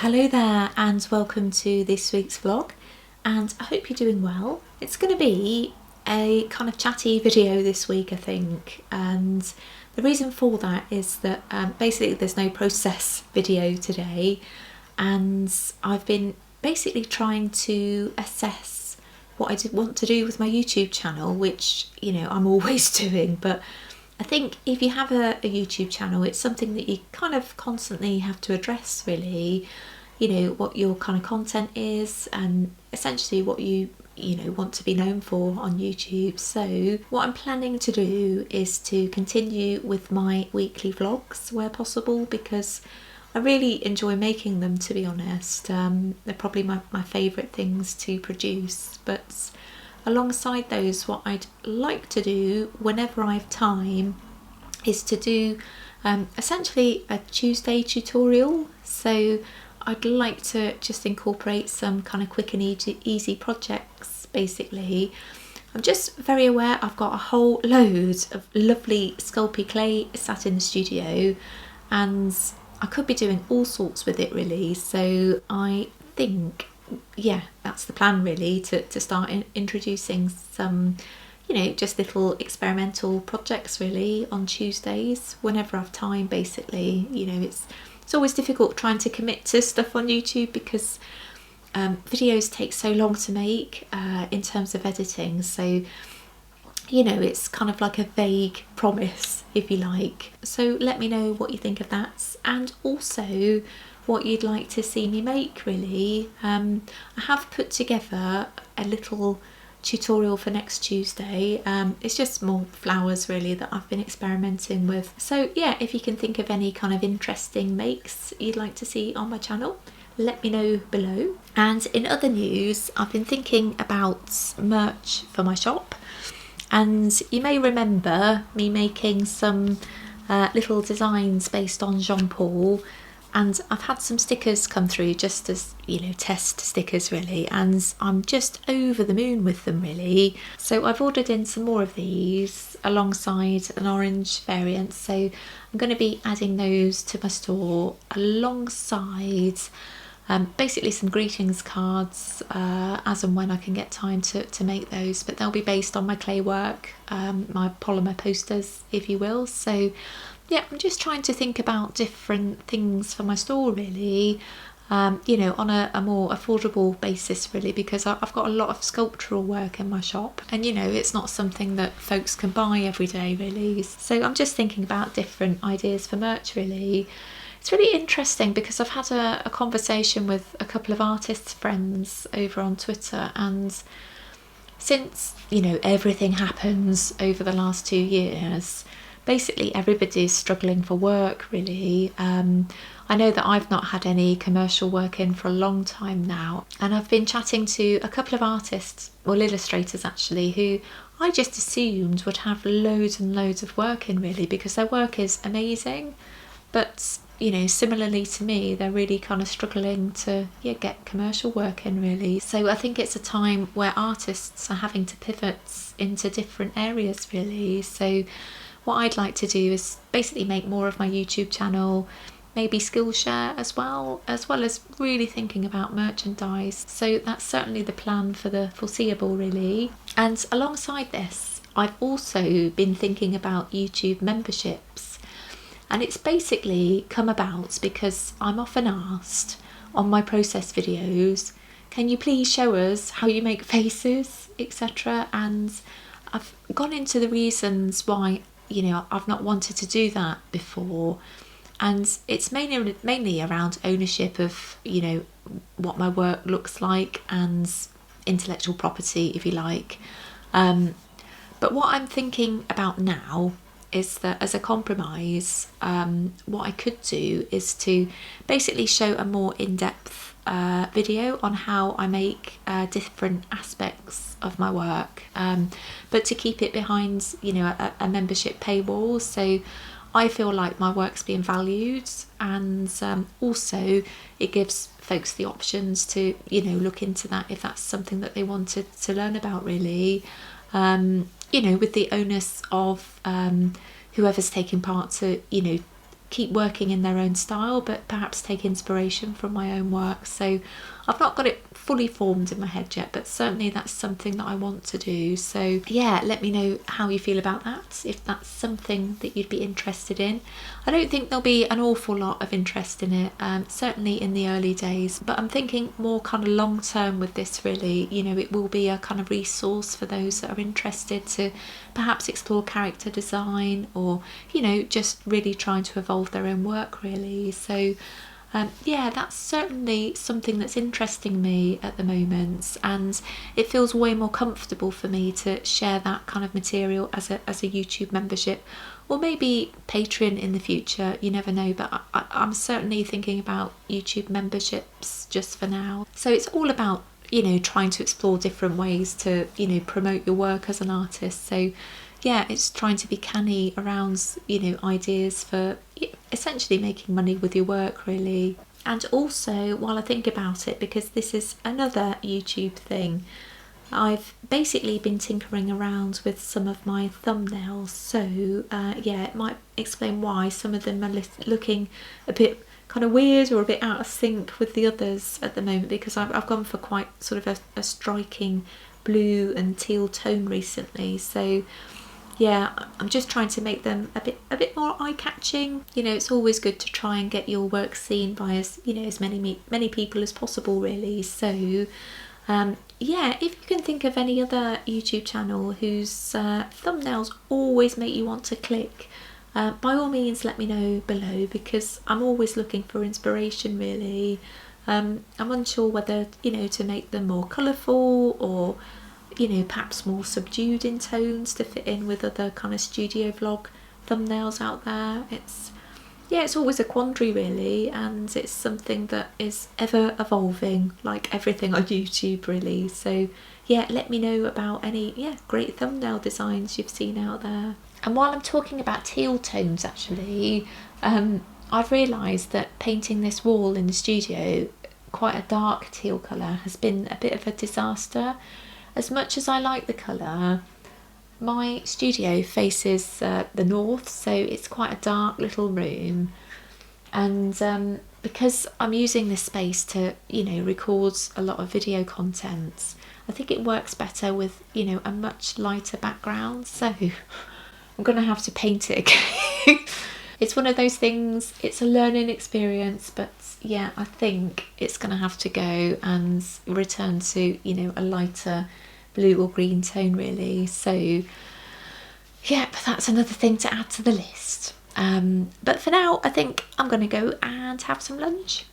Hello there and welcome to this week's vlog, and I hope you're doing well. It's going to be a kind of chatty video this week, I think, and the reason for that is that basically there's no process video today, and I've been basically trying to assess what I want to do with my YouTube channel, which, you know, I'm always doing, but I think if you have a YouTube channel, it's something that you kind of constantly have to address, really. You know, what your kind of content is and essentially what you want to be known for on YouTube. So what I'm planning to do is to continue with my weekly vlogs where possible, because I really enjoy making them, to be honest. They're probably my favourite things to produce, but alongside those, what I'd like to do whenever I have time is to do essentially a Tuesday tutorial. So I'd like to just incorporate some kind of quick and easy projects, basically. I'm just very aware I've got a whole load of lovely Sculpey clay sat in the studio, and I could be doing all sorts with it, really. So I think, yeah, that's the plan, really, to start introducing some, you know, just little experimental projects, really, on Tuesdays whenever I have time, basically. You know, it's always difficult trying to commit to stuff on YouTube because videos take so long to make in terms of editing. So, you know, it's kind of like a vague promise, if you like. So let me know what you think of that, and also what you'd like to see me make, really. I have put together a little tutorial for next Tuesday. It's just more flowers, really, that I've been experimenting with. So yeah, if you can think of any kind of interesting makes you'd like to see on my channel, let me know below. And in other news, I've been thinking about merch for my shop, and you may remember me making some little designs based on Jean Paul, and I've had some stickers come through just as, you know, test stickers, really, and I'm just over the moon with them, really. So I've ordered in some more of these alongside an orange variant, so I'm going to be adding those to my store alongside basically some greetings cards as and when I can get time to make those, but they'll be based on my clay work, my polymer posters, if you will. So yeah, I'm just trying to think about different things for my store, really, you know, on a more affordable basis, really, because I've got a lot of sculptural work in my shop, and, you know, it's not something that folks can buy every day, really. So I'm just thinking about different ideas for merch, really. It's really interesting because I've had a conversation with a couple of artists friends over on Twitter, and since, you know, everything happens over the last 2 years, basically everybody's struggling for work, really. I know that I've not had any commercial work in for a long time now, and I've been chatting to a couple of artists, well, illustrators actually, who I just assumed would have loads and loads of work in, really, because their work is amazing, but, you know, similarly to me, they're really kind of struggling to get commercial work in, really. So I think it's a time where artists are having to pivot into different areas, really. So what I'd like to do is basically make more of my YouTube channel, maybe Skillshare as well as really thinking about merchandise. So that's certainly the plan for the foreseeable, really. And alongside this, I've also been thinking about YouTube memberships. And it's basically come about because I'm often asked on my process videos, can you please show us how you make faces, etc. And I've gone into the reasons why, you know, I've not wanted to do that before, and it's mainly around ownership of, you know, what my work looks like and intellectual property, if you like. But what I'm thinking about now is that as a compromise, what I could do is to basically show a more in-depth video on how I make different aspects of my work, but to keep it behind, you know, a membership paywall, so I feel like my work's being valued, and also it gives folks the options to, you know, look into that if that's something that they wanted to learn about, really. You know, with the onus of whoever's taking part to, you know, keep working in their own style, but perhaps take inspiration from my own work. So I've not got it fully formed in my head yet, but certainly that's something that I want to do. So yeah, let me know how you feel about that, if that's something that you'd be interested in. I don't think there'll be an awful lot of interest in it, certainly in the early days, but I'm thinking more kind of long term with this really. You know, it will be a kind of resource for those that are interested to perhaps explore character design, or, you know, just really trying to evolve their own work really. So yeah, that's certainly something that's interesting me at the moment, and it feels way more comfortable for me to share that kind of material as a YouTube membership, or maybe Patreon in the future, you never know, but I'm certainly thinking about YouTube memberships just for now. So it's all about, you know, trying to explore different ways to, you know, promote your work as an artist. So yeah, it's trying to be canny around, you know, ideas for essentially making money with your work really. And also, while I think about it, because this is another YouTube thing, I've basically been tinkering around with some of my thumbnails. So yeah, it might explain why some of them are looking a bit kind of weird or a bit out of sync with the others at the moment, because I've gone for quite sort of a striking blue and teal tone recently. So yeah, I'm just trying to make them a bit more eye-catching. You know, it's always good to try and get your work seen by as, you know, as many people as possible really. So yeah, if you can think of any other YouTube channel whose thumbnails always make you want to click, by all means let me know below, because I'm always looking for inspiration really. I'm unsure whether, you know, to make them more colourful, or, you know, perhaps more subdued in tones to fit in with other kind of studio vlog thumbnails out there. It's always a quandary really, and it's something that is ever evolving, like everything on YouTube really. So yeah, let me know about any great thumbnail designs you've seen out there. And while I'm talking about teal tones, actually, I've realised that painting this wall in the studio quite a dark teal colour has been a bit of a disaster. As much as I like the colour, my studio faces the north, so it's quite a dark little room, and because I'm using this space to, you know, record a lot of video content, I think it works better with, you know, a much lighter background. So I'm gonna have to paint it again. It's one of those things, it's a learning experience, but yeah, I think it's gonna have to go and return to, you know, a lighter blue or green tone really. So yeah, but that's another thing to add to the list. But for now, I think I'm gonna go and have some lunch.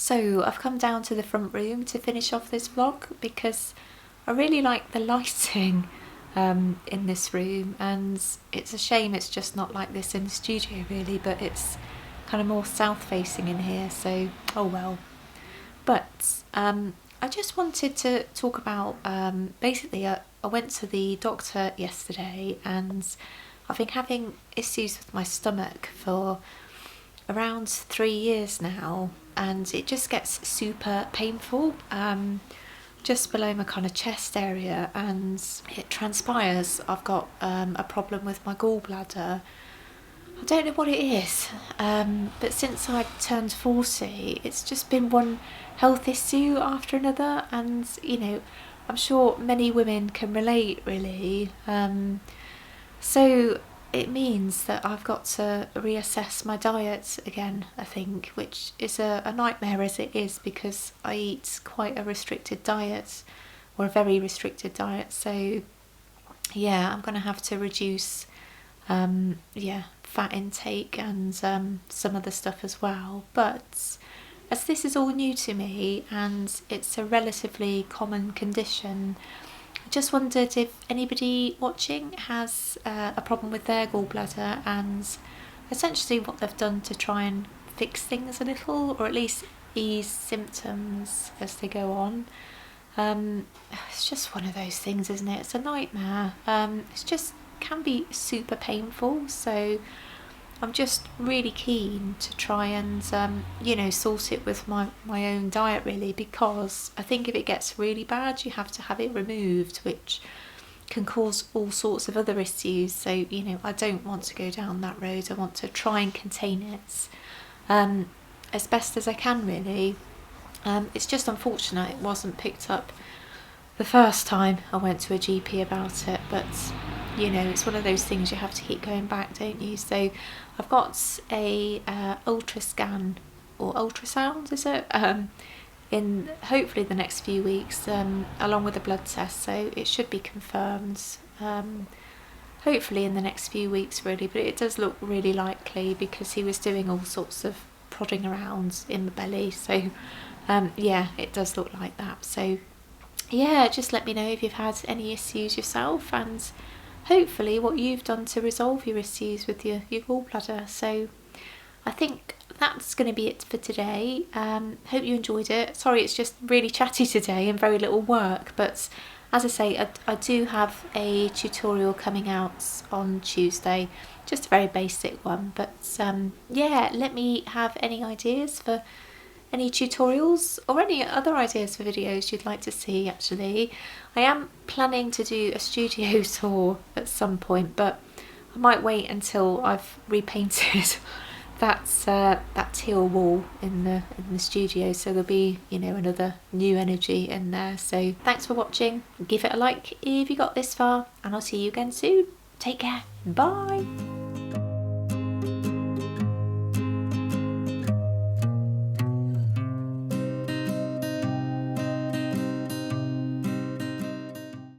So I've come down to the front room to finish off this vlog, because I really like the lighting in this room, and it's a shame it's just not like this in the studio really, but it's kind of more south facing in here, so oh well. But I just wanted to talk about, basically I went to the doctor yesterday, and I've been having issues with my stomach for around 3 years now, and it just gets super painful just below my kind of chest area, and it transpires I've got a problem with my gallbladder. I don't know what it is, but since I turned 40, it's just been one health issue after another, and you know, I'm sure many women can relate really. So it means that I've got to reassess my diet again, I think, which is a nightmare as it is, because I eat quite a restricted diet, or a very restricted diet. So yeah, I'm going to have to reduce yeah, fat intake and some other stuff as well. But as this is all new to me and it's a relatively common condition, I just wondered if anybody watching has a problem with their gallbladder and essentially what they've done to try and fix things a little, or at least ease symptoms as they go on. It's just one of those things, isn't it? It's a nightmare. It's just can be super painful, so I'm just really keen to try and you know, sort it with my own diet really, because I think if it gets really bad you have to have it removed, which can cause all sorts of other issues. So, you know, I don't want to go down that road. I want to try and contain it as best as I can really. It's just unfortunate it wasn't picked up the first time I went to a GP about it, but you know, it's one of those things you have to keep going back, don't you? So I've got a ultrasound, is it? In hopefully the next few weeks, along with a blood test, so it should be confirmed hopefully in the next few weeks really, but it does look really likely because he was doing all sorts of prodding around in the belly, so yeah, it does look like that. So yeah, just let me know if you've had any issues yourself and hopefully what you've done to resolve your issues with your gallbladder. So I think that's going to be it for today. Hope you enjoyed it. Sorry it's just really chatty today and very little work, but as I say, I do have a tutorial coming out on Tuesday, just a very basic one, but yeah, let me have any ideas for any tutorials or any other ideas for videos you'd like to see. Actually, I am planning to do a studio tour at some point, but I might wait until I've repainted that teal wall in the studio, so there'll be, you know, another new energy in there. So thanks for watching, give it a like if you got this far, and I'll see you again soon. Take care, bye.